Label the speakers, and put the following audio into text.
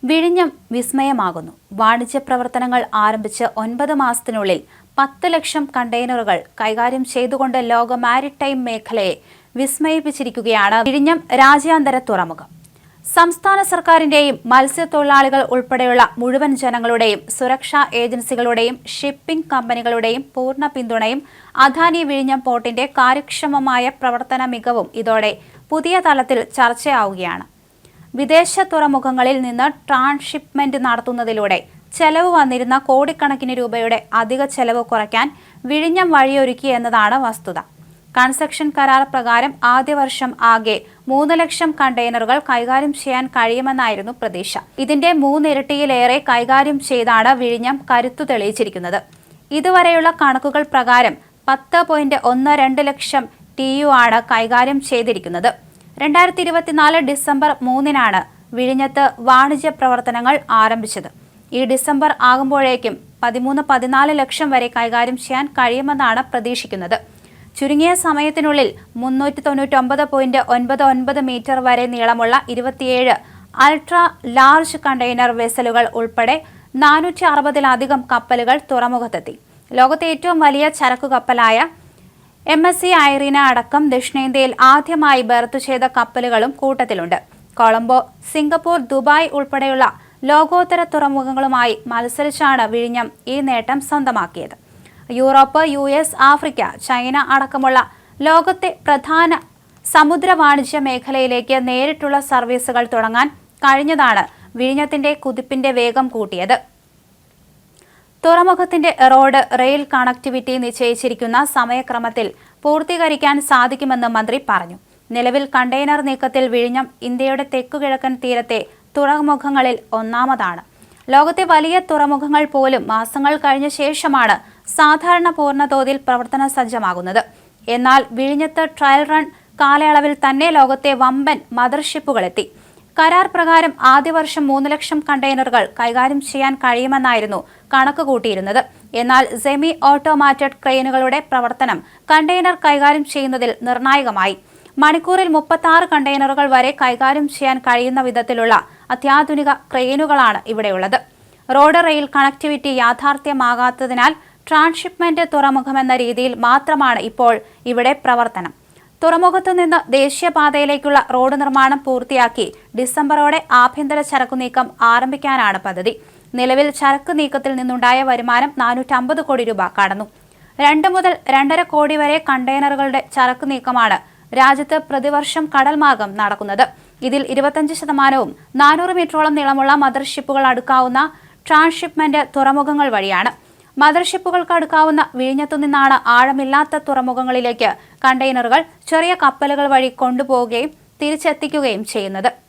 Speaker 1: വിഴിഞ്ഞം വിസ്മയമാകുന്നു. വാണിജ്യ പ്രവർത്തനങ്ങൾ ആരംഭിച്ച് 9 മാസത്തിനുള്ളിൽ 10 ലക്ഷം കണ്ടെയ്നറുകൾ കൈകാര്യം ചെയ്തുകൊണ്ട് ലോക മാരിടൈം മേഖലയെ വിസ്മയിപ്പിച്ചിരിക്കുകയാണ് വിഴിഞ്ഞം രാജ്യാന്തര തുറമുഖം. സംസ്ഥാന സർക്കാരിന്റെയും മത്സ്യത്തൊഴിലാളികൾ ഉൾപ്പെടെയുള്ള മുഴുവൻ ജനങ്ങളുടെയും സുരക്ഷാ ഏജൻസികളുടെയും ഷിപ്പിംഗ് കമ്പനികളുടെയും പൂർണ്ണ പിന്തുണയും അദാനി വിഴിഞ്ഞം പോർട്ടിന്റെ കാര്യക്ഷമമായ പ്രവർത്തന മികവും ഇതോടെ പുതിയ തലത്തിൽ ചർച്ചയാവുകയാണ്. വിദേശ തുറമുഖങ്ങളിൽ നിന്ന് ട്രാൻസ്ഷിപ്മെന്റ് നടത്തുന്നതിലൂടെ ചെലവ് വന്നിരുന്ന കോടിക്കണക്കിന് രൂപയുടെ അധിക ചെലവ് കുറയ്ക്കാൻ വിഴിഞ്ഞം വഴിയൊരുക്കി എന്നതാണ് വസ്തുത. കൺസെഷൻ കരാർ പ്രകാരം ആദ്യ വർഷം ആകെ 3 ലക്ഷം കണ്ടെയ്നറുകൾ കൈകാര്യം ചെയ്യാൻ കഴിയുമെന്നായിരുന്നു പ്രതീക്ഷ. ഇതിന്റെ 3 ഇരട്ടിയിലേറെ കൈകാര്യം ചെയ്താണ് വിഴിഞ്ഞം കരുത്തു തെളിയിച്ചിരിക്കുന്നത്. ഇതുവരെയുള്ള കണക്കുകൾ പ്രകാരം 10.12 ലക്ഷം TEU ആണ് കൈകാര്യം ചെയ്തിരിക്കുന്നത്. 2024 ഡിസംബർ 3-നാണ് വിഴിഞ്ഞത്ത് വാണിജ്യ പ്രവർത്തനങ്ങൾ ആരംഭിച്ചത്. ഈ ഡിസംബർ ആകുമ്പോഴേക്കും 13-14 ലക്ഷം വരെ കൈകാര്യം ചെയ്യാൻ കഴിയുമെന്നാണ് പ്രതീക്ഷിക്കുന്നത്. ചുരുങ്ങിയ സമയത്തിനുള്ളിൽ 399.99 മീറ്റർ വരെ നീളമുള്ള 27 അൾട്രാ ലാർജ് കണ്ടെയ്നർ വെസലുകൾ ഉൾപ്പെടെ 460-ലധികം കപ്പലുകൾ തുറമുഖത്തെത്തി. ലോകത്തെ ഏറ്റവും വലിയ ചരക്കു കപ്പലായ MSC ഐറീന അടക്കം ദക്ഷിണേന്ത്യയിൽ ആദ്യമായി ബെർത്ത് ചെയ്ത കപ്പലുകളും കൂട്ടത്തിലുണ്ട്. കൊളംബോ, സിംഗപ്പൂർ, ദുബായ് ഉൾപ്പെടെയുള്ള ലോകോത്തര തുറമുഖങ്ങളുമായി മത്സരിച്ചാണ് വിഴിഞ്ഞം ഈ നേട്ടം സ്വന്തമാക്കിയത്. യൂറോപ്പ്, US, ആഫ്രിക്ക, ചൈന അടക്കമുള്ള ലോകത്തെ പ്രധാന സമുദ്ര വാണിജ്യ മേഖലയിലേക്ക് നേരിട്ടുള്ള സർവീസുകൾ തുടങ്ങാൻ കഴിഞ്ഞതാണ് വിഴിഞ്ഞത്തിന്റെ കുതിപ്പിന്റെ വേഗം കൂട്ടിയത്. തുറമുഖത്തിന്റെ റോഡ്, റെയിൽ കണക്ടിവിറ്റി നിശ്ചയിച്ചിരിക്കുന്ന സമയക്രമത്തിൽ പൂർത്തീകരിക്കാൻ സാധിക്കുമെന്ന് മന്ത്രി പറഞ്ഞു. നിലവിൽ കണ്ടെയ്നർ നീക്കത്തിൽ വിഴിഞ്ഞം ഇന്ത്യയുടെ തെക്കുകിഴക്കൻ തീരത്തെ തുറമുഖങ്ങളിൽ ഒന്നാമതാണ്. ലോകത്തെ വലിയ തുറമുഖങ്ങൾ പോലും മാസങ്ങൾ കഴിഞ്ഞ ശേഷമാണ് സാധാരണ പൂർണ്ണതോതിൽ പ്രവർത്തന സജ്ജമാകുന്നത്. എന്നാൽ വിഴിഞ്ഞത്ത് ട്രയൽ റൺ കാലയളവിൽ തന്നെ ലോകത്തെ വമ്പൻ മദർഷിപ്പുകളെത്തി. കരാർ പ്രകാരം ആദ്യ വർഷം 3 ലക്ഷം കണ്ടെയ്നറുകൾ കൈകാര്യം ചെയ്യാൻ കഴിയുമെന്നായിരുന്നു കണക്ക് കൂട്ടിയിരുന്നത്. എന്നാൽ സെമി ഓട്ടോമാറ്റഡ് ക്രെയിനുകളുടെ പ്രവർത്തനം കണ്ടെയ്നർ കൈകാര്യം ചെയ്യുന്നതിൽ നിർണായകമായി. മണിക്കൂറിൽ 36 കണ്ടെയ്നറുകൾ വരെ കൈകാര്യം ചെയ്യാൻ കഴിയുന്ന വിധത്തിലുള്ള അത്യാധുനിക ക്രെയിനുകളാണ് ഇവിടെയുള്ളത്. റോഡ്, റെയിൽ കണക്ടിവിറ്റി യാഥാർത്ഥ്യമാകാത്തതിനാൽ ട്രാൻസ്ഷിപ്മെന്റ് തുറമുഖമെന്ന രീതിയിൽ മാത്രമാണ് ഇപ്പോൾ ഇവിടെ പ്രവർത്തനം. തുറമുഖത്തു നിന്ന് ദേശീയപാതയിലേക്കുള്ള റോഡ് നിർമ്മാണം പൂർത്തിയാക്കി ഡിസംബറോടെ ആഭ്യന്തര ചരക്കു നീക്കം ആരംഭിക്കാനാണ് പദ്ധതി. നിലവിൽ ചരക്ക് നീക്കത്തിൽ നിന്നുണ്ടായ വരുമാനം 450 കോടി രൂപ കടന്നു. 2 മുതൽ 2.5 കോടി വരെ കണ്ടെയ്നറുകളുടെ ചരക്ക് നീക്കമാണ് രാജ്യത്ത് പ്രതിവർഷം കടൽ മാർഗം നടക്കുന്നത്. ഇതിൽ 25% 400 മീറ്ററോളം നീളമുള്ള മദർഷിപ്പുകൾ അടുക്കാവുന്ന ട്രാൻസ്ഷിപ്മെന്റ് തുറമുഖങ്ങൾ വഴിയാണ്. മദർഷിപ്പുകൾക്ക് അടുക്കാവുന്ന വിഴിഞ്ഞത്തു നിന്നാണ് ആഴമില്ലാത്ത തുറമുഖങ്ങളിലേക്ക് കണ്ടെയ്നറുകൾ ചെറിയ കപ്പലുകൾ വഴി കൊണ്ടുപോവുകയും തിരിച്ചെത്തിക്കുകയും ചെയ്യുന്നത്.